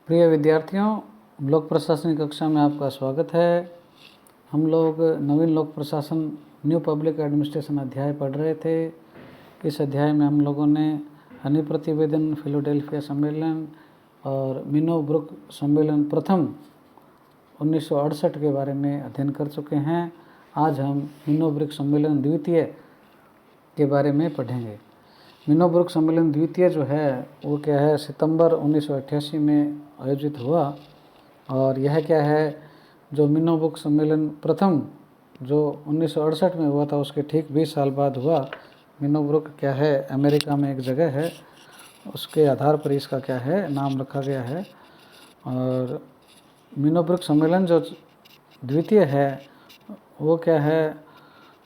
प्रिय विद्यार्थियों, लोक प्रशासन की कक्षा में आपका स्वागत है। हम लोग नवीन लोक प्रशासन न्यू पब्लिक एडमिनिस्ट्रेशन अध्याय पढ़ रहे थे। इस अध्याय में हम लोगों ने हनी प्रतिवेदन, फिलाडेल्फिया सम्मेलन और मिनो-ब्रुक सम्मेलन प्रथम 1968 के बारे में अध्ययन कर चुके हैं। आज हम मिनो-ब्रुक सम्मेलन द्वितीय के बारे में पढ़ेंगे। मिनो-ब्रुक सम्मेलन द्वितीय जो है वो क्या है, सितंबर 1988 में आयोजित हुआ। और यह क्या है, जो मिनो-ब्रुक सम्मेलन प्रथम जो 1968 में हुआ था उसके ठीक 20 साल बाद हुआ। मिनो-ब्रुक क्या है, अमेरिका में एक जगह है, उसके आधार पर इसका क्या है नाम रखा गया है। और मिनो-ब्रुक सम्मेलन जो द्वितीय है वो क्या है,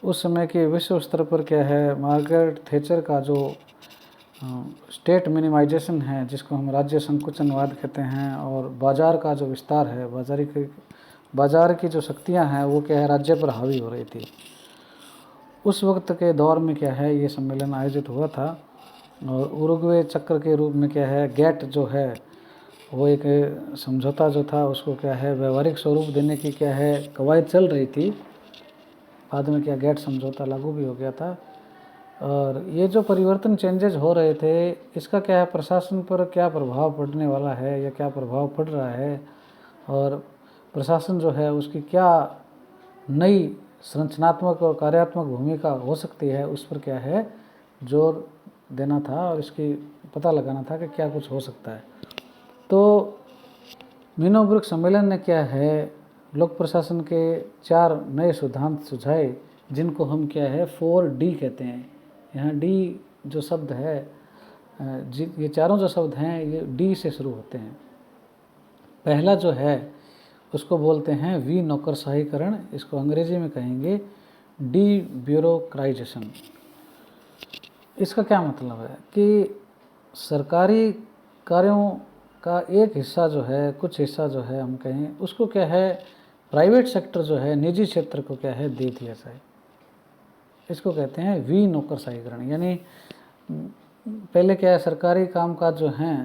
उस समय के विश्व स्तर पर क्या है, मार्गरेट थैचर का जो स्टेट मिनिमाइजेशन है, जिसको हम राज्य संकुचनवाद कहते हैं, और बाज़ार का जो विस्तार है, बाज़ार की जो शक्तियां हैं वो क्या है राज्य पर हावी हो रही थी। उस वक्त के दौर में क्या है ये सम्मेलन आयोजित हुआ था। और उरुग्वे चक्र के रूप में क्या है, गेट जो है वो एक समझौता जो था उसको क्या है व्यवहारिक स्वरूप देने की क्या है कवायद चल रही थी। बाद में क्या गेट समझौता लागू भी हो गया था। और ये जो परिवर्तन चेंजेस हो रहे थे, इसका क्या है प्रशासन पर क्या प्रभाव पड़ने वाला है या क्या प्रभाव पड़ रहा है, और प्रशासन जो है उसकी क्या नई संरचनात्मक और कार्यात्मक भूमिका हो सकती है, उस पर क्या है जोर देना था और इसकी पता लगाना था कि क्या कुछ हो सकता है। तो मिनो-ब्रुक सम्मेलन ने क्या है लोक प्रशासन के 4 नए सिद्धांत सुझाए, जिनको हम क्या है 4D कहते हैं। यहाँ डी जो शब्द है, ये चारों जो शब्द हैं ये डी से शुरू होते हैं। पहला जो है उसको बोलते हैं वी नौकरशाहीकरण, इसको अंग्रेजी में कहेंगे डी ब्यूरोक्राइजेशन। इसका क्या मतलब है कि सरकारी कार्यों का एक हिस्सा जो है, कुछ हिस्सा जो है हम कहें उसको क्या है प्राइवेट सेक्टर जो है, निजी क्षेत्र को क्या है दे दिया जाए। इसको कहते हैं वी नौकरशाहीकरण। यानी पहले क्या है, सरकारी कामकाज जो हैं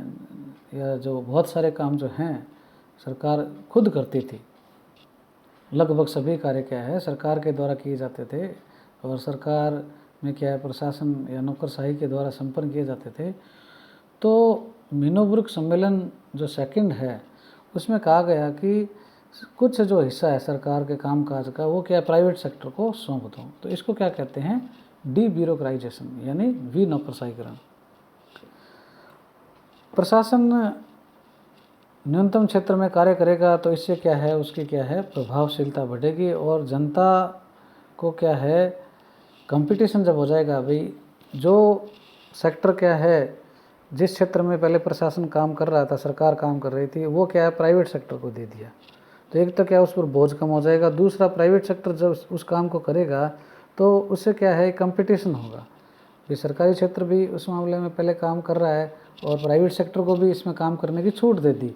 या जो बहुत सारे काम जो हैं सरकार खुद करती थी। लगभग सभी कार्य क्या है सरकार के द्वारा किए जाते थे, और सरकार में क्या है प्रशासन या नौकरशाही के द्वारा संपन्न किए जाते थे। तो मिनो-ब्रुक सम्मेलन जो सेकंड है उसमें कहा गया कि कुछ जो हिस्सा है सरकार के कामकाज का वो क्या प्राइवेट सेक्टर को सौंप दो। तो इसको क्या कहते हैं डी ब्यूरोक्राइजेशन, यानी वी नौकरशाहीकरण। प्रशासन न्यूनतम क्षेत्र में कार्य करेगा तो इससे क्या है उसकी क्या है प्रभावशीलता बढ़ेगी, और जनता को क्या है कंपटीशन जब हो जाएगा, भाई जो सेक्टर क्या है जिस क्षेत्र में पहले प्रशासन काम कर रहा था, सरकार काम कर रही थी, वो क्या है प्राइवेट सेक्टर को दे दिया, तो एक तो क्या उस पर बोझ कम हो जाएगा। दूसरा प्राइवेट सेक्टर जब उस काम को करेगा तो उससे क्या है कंपटीशन होगा। ये सरकारी क्षेत्र भी उस मामले में पहले काम कर रहा है और प्राइवेट सेक्टर को भी इसमें काम करने की छूट दे दी,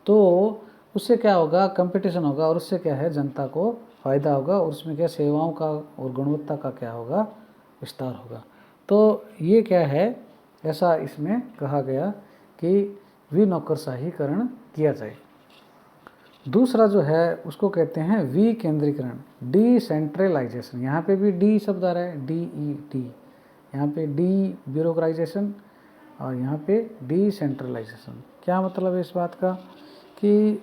तो उससे क्या होगा कंपटीशन होगा, और उससे क्या है जनता को फ़ायदा होगा, और उसमें क्या सेवाओं का और गुणवत्ता का क्या होगा विस्तार होगा। तो ये क्या है ऐसा इसमें कहा गया कि विनौकरशाहीकरण किया जाए। दूसरा जो है उसको कहते हैं विकेंद्रीकरण, डिसेंट्रलाइजेशन। यहाँ पे भी डी शब्द आ रहा है, DED। यहाँ पे डी ब्यूरोक्राइजेशन और यहाँ पे डिसेंट्रलाइजेशन। क्या मतलब है इस बात का कि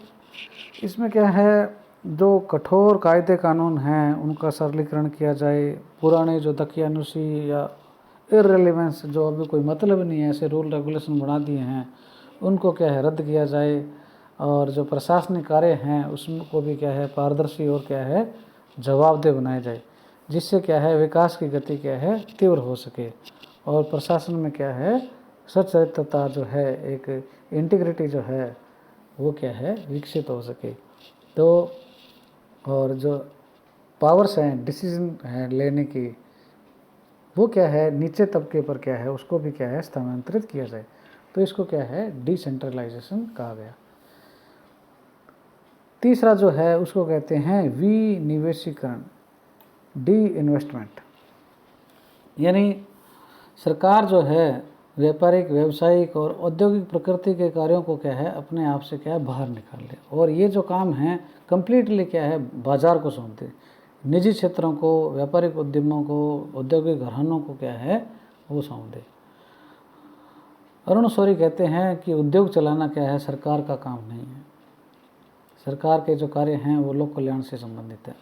इसमें क्या है जो कठोर कायदे कानून हैं उनका सरलीकरण किया जाए। पुराने जो दकियानुसी या इररिलेवेंस जो अभी कोई मतलब नहीं है ऐसे रूल रेगुलेशन बना दिए हैं उनको क्या है रद्द किया जाए, और जो प्रशासनिक कार्य हैं उसको भी क्या है पारदर्शी और क्या है जवाबदेह बनाया जाए, जिससे क्या है विकास की गति क्या है तीव्र हो सके, और प्रशासन में क्या है सचरित्रता जो है एक इंटीग्रिटी जो है वो क्या है विकसित हो सके। तो और जो पावर्स हैं डिसीजन है लेने की वो क्या है नीचे तबके पर क्या है उसको भी क्या है स्थानांतरित किया जाए, तो इसको क्या है डिसेंट्रलाइजेशन कहा गया। तीसरा जो है उसको कहते हैं विनिवेशीकरण, डी इन्वेस्टमेंट। यानी सरकार जो है व्यापारिक, व्यावसायिक और औद्योगिक प्रकृति के कार्यों को क्या है अपने आप से क्या है बाहर निकाल ले, और ये जो काम है कंप्लीटली क्या है बाजार को सौंप दे। निजी क्षेत्रों को, व्यापारिक उद्यमों को, औद्योगिक घरानों को क्या है वो सौंप दे। अरुण शौरी कहते हैं कि उद्योग चलाना क्या है सरकार का काम नहीं है। सरकार के जो कार्य हैं वो लोक कल्याण से संबंधित है।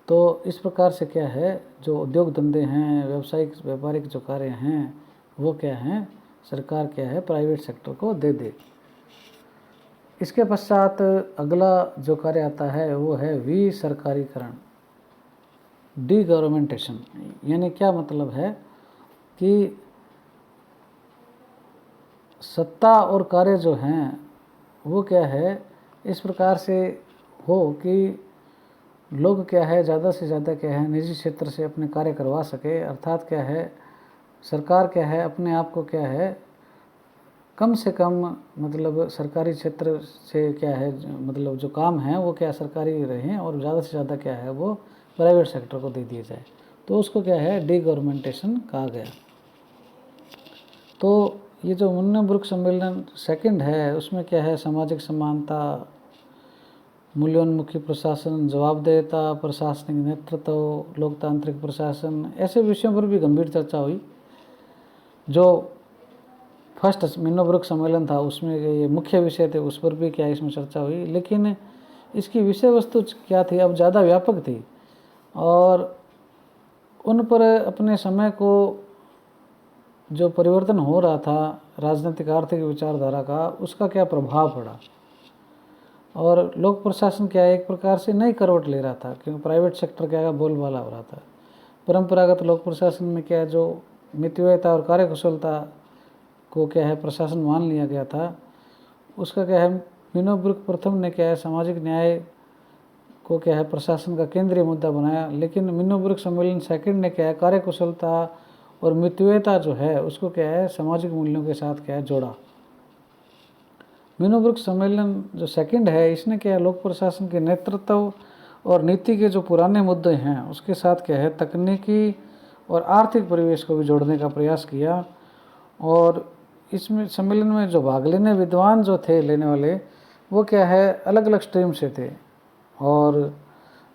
तो इस प्रकार से क्या है जो उद्योग धंधे हैं, व्यावसायिक व्यापारिक जो कार्य हैं वो क्या हैं सरकार क्या है प्राइवेट सेक्टर को दे दे। इसके पश्चात अगला जो कार्य आता है वो है विसरकारीकरण, डी गवर्नमेंटेशन। यानी क्या मतलब है कि सत्ता और कार्य जो हैं वो क्या है इस प्रकार से हो कि लोग क्या है ज़्यादा से ज़्यादा क्या है निजी क्षेत्र से अपने कार्य करवा सके। अर्थात क्या है सरकार क्या है अपने आप को क्या है कम से कम मतलब सरकारी क्षेत्र से क्या है मतलब जो काम है वो क्या सरकारी रहें और ज़्यादा से ज़्यादा क्या है वो प्राइवेट सेक्टर को दे दिया जाए। तो उसको क्या है डी गवर्नमेंटेशन कहा गया। तो ये जो मुन्नेब्रुक सम्मेलन सेकंड है उसमें क्या है सामाजिक समानता, मूल्योन्मुखी प्रशासन, जवाबदेहिता, प्रशासनिक नेतृत्व, लोकतांत्रिक प्रशासन, ऐसे विषयों पर भी गंभीर चर्चा हुई। जो फर्स्ट मुन्नेब्रुक सम्मेलन था उसमें ये मुख्य विषय थे, उस पर भी क्या इसमें चर्चा हुई, लेकिन इसकी विषय वस्तु क्या थी अब ज़्यादा व्यापक थी और उन पर अपने समय को जो परिवर्तन हो रहा था राजनीतिक आर्थिक विचारधारा का उसका क्या प्रभाव पड़ा। और लोक प्रशासन क्या एक प्रकार से नई करवट ले रहा था क्योंकि प्राइवेट सेक्टर क्या बोलबाला हो रहा था। परंपरागत लोक प्रशासन में क्या जो मितव्ययता और कार्यकुशलता को क्या है प्रशासन मान लिया गया था, उसका क्या है मुन्नेब्रुक प्रथम ने क्या है सामाजिक न्याय को क्या है प्रशासन का केंद्रीय मुद्दा बनाया। लेकिन मुन्नेब्रुक सम्मेलन सेकंड ने क्या है कार्यकुशलता और मितव्ययता जो है उसको क्या है सामाजिक मूल्यों के साथ क्या है जोड़ा। मुन्नेब्रुक सम्मेलन जो सेकंड है इसने क्या है लोक प्रशासन के नेतृत्व और नीति के जो पुराने मुद्दे हैं उसके साथ क्या है तकनीकी और आर्थिक परिवेश को भी जोड़ने का प्रयास किया। और इसमें सम्मेलन में जो भाग लेने विद्वान जो थे लेने वाले वो क्या है अलग अलग स्ट्रीम से थे और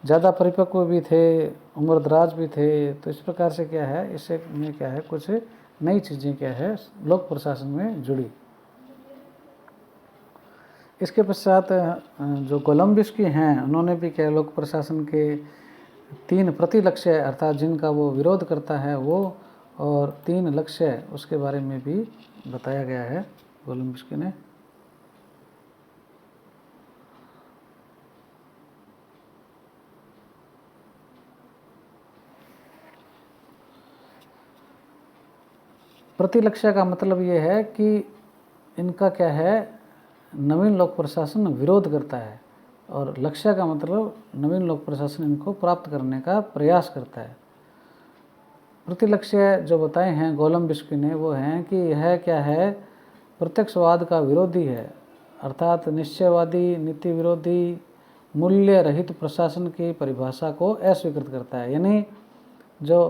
ज़्यादा परिपक्व भी थे, उम्रदराज भी थे। तो इस प्रकार से क्या है इससे में क्या है कुछ नई चीज़ें क्या है लोक प्रशासन में जुड़ी। इसके पश्चात जो कोलंबस हैं उन्होंने भी क्या लोक प्रशासन के 3 प्रतिलक्ष्य अर्थात जिनका वो विरोध करता है वो और 3 लक्ष्य उसके बारे में भी बताया गया है कोलंबस ने। प्रतिलक्ष्य का मतलब ये है कि इनका क्या है नवीन लोक प्रशासन विरोध करता है और लक्ष्य का मतलब नवीन लोक प्रशासन इनको प्राप्त करने का प्रयास करता है। प्रतिलक्ष्य जो बताए हैं कोलंबस ने वो हैं कि यह क्या है प्रत्यक्षवाद का विरोधी है, अर्थात निश्चयवादी, नीति विरोधी, मूल्य रहित प्रशासन की परिभाषा को अस्वीकृत करता है। यानी जो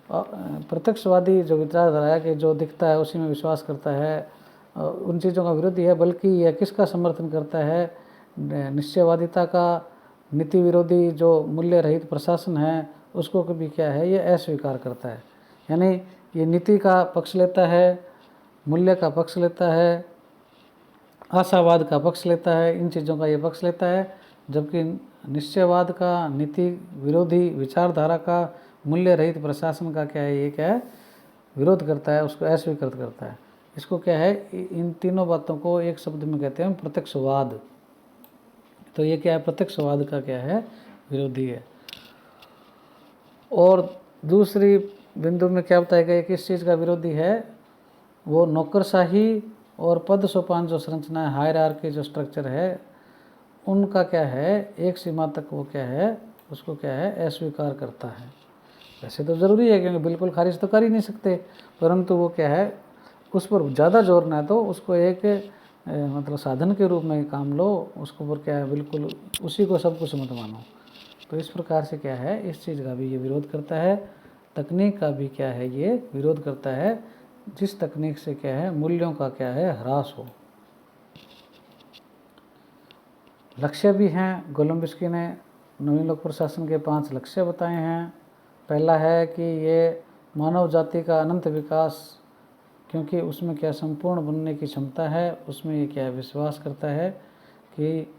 प्रत्यक्षवादी जो विचारधारा है कि जो दिखता है उसी में विश्वास करता है उन चीज़ों का विरोधी है, बल्कि यह किसका समर्थन करता है निश्चयवादिता का, नीति विरोधी जो मूल्य रहित प्रशासन है उसको भी क्या है ये अस्वीकार करता है। यानी ये नीति का पक्ष लेता है, मूल्य का पक्ष लेता है, आशावाद का पक्ष लेता है, इन चीज़ों का ये पक्ष लेता है, जबकि निश्चयवाद का, नीति विरोधी विचारधारा का, मूल्य रहित प्रशासन का क्या है ये क्या है विरोध करता है, उसको अस्वीकृत करता है। इसको क्या है इन तीनों बातों को एक शब्द में कहते हैं प्रत्यक्षवाद। तो ये क्या है प्रत्यक्षवाद का क्या है विरोधी है। और दूसरी बिंदु में क्या बताया गया किस चीज़ का विरोधी है, वो नौकरशाही और पद सोपान जो संरचना है हायरार्की जो स्ट्रक्चर है उनका क्या है एक सीमा तक वो क्या है उसको क्या है अस्वीकार करता है। वैसे तो ज़रूरी है क्योंकि बिल्कुल खारिज तो कर ही नहीं सकते, परंतु वो क्या है उस पर ज़्यादा जोर ना तो उसको एक मतलब साधन के रूप में काम लो, उसको ऊपर क्या है बिल्कुल उसी को सब कुछ मत मानो। तो इस प्रकार से क्या है इस चीज़ का भी ये विरोध करता है, तकनीक का भी क्या है ये विरोध करता है जिस तकनीक से क्या है मूल्यों का क्या है ह्रास हो। लक्ष्य भी हैं, गोलम्बिस्की ने नवीन लोक प्रशासन के 5 लक्ष्य बताए हैं। पहला है कि ये मानव जाति का अनंत विकास, क्योंकि उसमें क्या संपूर्ण बनने की क्षमता है, उसमें ये क्या विश्वास करता है कि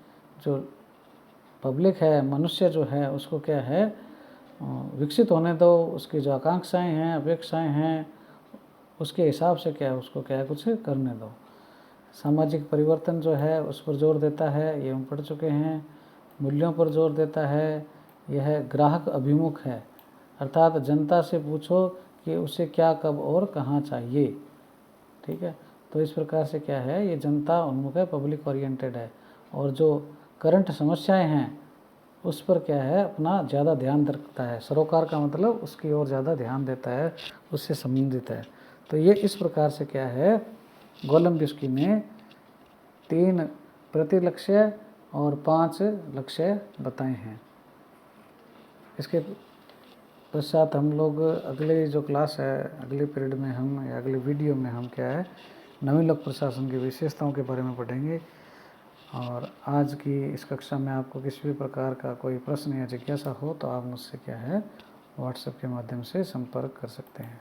जो पब्लिक है, मनुष्य जो है उसको क्या है विकसित होने दो, उसकी जो आकांक्षाएं हैं, अपेक्षाएं हैं, उसके हिसाब से क्या है उसको क्या है कुछ करने दो। सामाजिक परिवर्तन जो है उस पर जोर देता है, ये हम पढ़ चुके हैं। मूल्यों पर जोर देता है, यह ग्राहक अभिमुख है, अर्थात जनता से पूछो कि उसे क्या कब और कहाँ चाहिए। ठीक है, तो इस प्रकार से क्या है ये जनता उन्मुख है, पब्लिक ओरिएंटेड है। और जो करंट समस्याएं हैं उस पर क्या है अपना ज़्यादा ध्यान रखता है। सरोकार का मतलब उसकी ओर ज़्यादा ध्यान देता है, उससे संबंधित है। तो ये इस प्रकार से क्या है गोलम्बिस्की ने 3 प्रतिलक्ष्य और 5 लक्ष्य बताए हैं। इसके पश्चात हम लोग अगले जो क्लास है, अगले पीरियड में हम या अगले वीडियो में हम क्या है नवीन लोक प्रशासन की विशेषताओं के बारे में पढ़ेंगे। और आज की इस कक्षा में आपको किसी भी प्रकार का कोई प्रश्न या जिज्ञासा हो तो आप मुझसे क्या है व्हाट्सएप के माध्यम से संपर्क कर सकते हैं।